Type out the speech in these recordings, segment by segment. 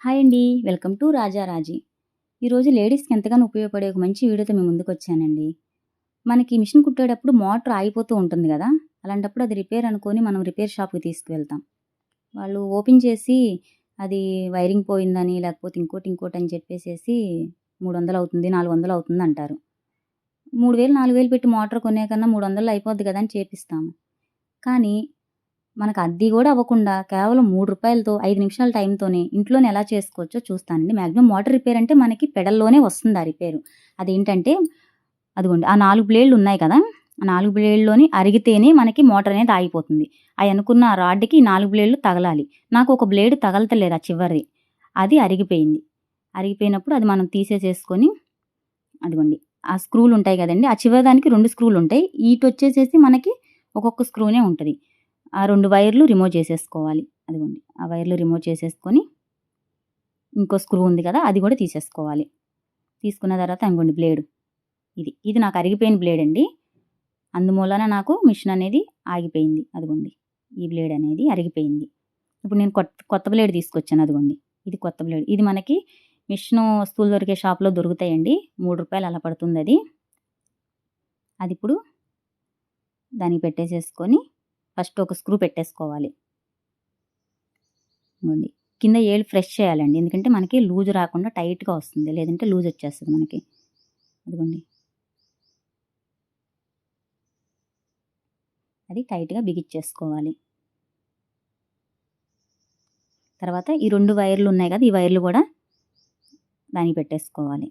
Hi అండి. Welcome to Rajaraji. ఈరోజు లేడీస్‌కి ఎంతగానో ఉపయోగపడే ఒక మంచి వీడియోతో మీ ముందుకొచ్చానండి. మనకి మిషన్ కుట్టేటప్పుడు మోటర్ ఆగిపోతూ ఉంటుంది గదా! అలాంటప్పుడు అది రిపేర్ అనుకోని మనం రిపేర్ షాప్‌కి తీసుకువెళ్తాం. వాళ్ళు ఓపెన్ చేసి అది వైరింగ్ పోయిందని లేకపోతే ఇంకోటని చెప్పేసేసి 300 అవుతుంది, 400 అవుతుందంటారు. 3000, 4000 పెట్టి మోటార్ కొనే కన్నా 300లో అయిపోద్ది గదా! అని చేపిస్తాము. కానీ మనకు అది గూడా అవ్వకుండా కేవలం రూ. 3తో 5 నిమిషాల టైంతోనే ఇంట్లోనే ఎలా చేసుకోవచ్చో చూస్తానండి. మాక్సిమం మోటార్ రిపేర్ అంటే మనకి పెడల్లోనే వస్తుంది ఆ రిపేరు. అదేంటంటే అదిగోండి ఆ 4 బ్లేడ్లు ఉన్నాయి కదా! ఆ 4 బ్లేడ్‌లోని అరిగితేనే మనకి మోటార్ అనేది ఆగిపోతుంది. అనుకున్న ఆ రాడ్‌కి 4 బ్లేడ్లు తగలాలి. నాకు ఒక బ్లేడ్ తగలతలేదు ఆ చివరిది. అది అరిగిపోయింది. అరిగిపోయినప్పుడు అది మనం తీసేసేసుకొని అదిగోండి ఆ స్క్రూలు ఉంటాయి గదండీ! ఆ చివరి దానికి 2 స్క్రూలు ఉంటాయి. ఈటొచ్చేసేసి మనకి ఒక్కొక్క స్క్రూనే ఉంటది. ఆ 2 వైర్లు రిమూవ్ చేసేసుకోవాలి. అదిగోండి. ఆ వైర్లు రిమూవ్ చేసేసుకొని, ఇంకో స్క్రూ ఉంది కదా! అది కూడా తీసేసుకోవాలి. తీసుకున్న తర్వాత ఇంగోండి బ్లేడు. ఇది నాకు అరిగిపోయిన బ్లేడండి. అందుమూలన నాకు మిషన్ అనేది ఆగిపోయింది. అదిగోండి. ఈ బ్లేడ్ అనేది అరిగిపోయింది. ఇప్పుడు నేను కొత్త బ్లేడ్ తీసుకొచ్చాను అదిగోండి. ఇది కొత్త బ్లేడ్. ఇది మనకి మిషను వస్తువులు దొరికే షాప్‌లో దొరుకుతాయండి. రూ. 3 అలా పడుతుందది. అదిప్పుడు దానికి పెట్టేసేసుకొని ఫస్ట్ ఒక స్క్రూ పెట్టేసుకోవాలి. ఇదిగోండి. కింద ఏళ్ళు ఫ్రెష్ చేయాలండి. ఎందుకంటే మనకి లూజ్ రాకుండా టైట్‌గా వస్తుంది. లేదంటే లూజ్ వచ్చేస్తది మనకి. అదిగోండి. అది టైట్‌గా బిగిచ్చేసుకోవాలి. తర్వాత ఈ 2 వైర్లు ఉన్నాయి కదా! ఈ వైర్లు కూడా దానికి పెట్టేసుకోవాలి.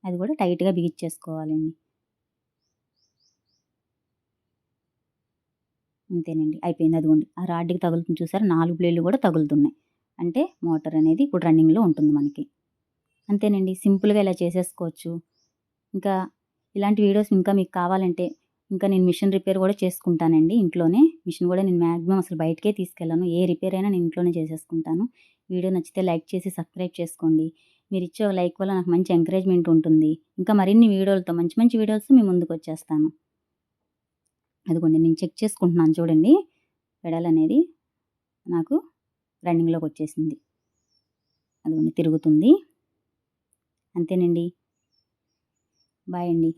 అది కూడా టైట్‌గా బిగిచ్చేసుకోవాలండి. అంతేనండి. అయిపోయింది. అదిగోండి. ఆ రాడ్‌కి తగులుతుంది చూసారా? 4 బ్లేడ్లు కూడా తగులుతున్నాయి. అంటే మోటార్ అనేది ఇప్పుడు రన్నింగ్‌లో ఉంటుంది మనకి. అంతేనండి. సింపుల్‌గా ఇలా చేసేసుకోవచ్చు. ఇంకా ఇలాంటి వీడియోస్ ఇంకా మీకు కావాలంటే ఇంకా నేను మిషన్ రిపేర్ కూడా చేసుకుంటానండి ఇంట్లోనే. మిషన్ కూడా నేను మాక్సిమం అసలు బయటికే తీసుకెళ్ళను. ఏ రిపేర్ అయినా నేను ఇంట్లోనే చేసేసుకుంటాను. వీడియో నచ్చితే లైక్ చేసి సబ్స్క్రైబ్ చేసుకోండి. మీరిచ్చే ఒక లైక్ వల్ల నాకు మంచి ఎంకరేజ్‌మెంట్ ఉంటుంది. ఇంకా మరిన్ని వీడియోలతో మంచి మంచి వీడియోస్‌తో మీ ముందుకొచ్చేస్తాను. అదిగోండి నేను చెక్ చేసుకుంటున్నాను చూడండి. పెడల్ అనేది నాకు రన్నింగ్‌లోకొచ్చేసింది. అదిగోండి తిరుగుతుంది. అంతేనండి. బాయ్ అండి.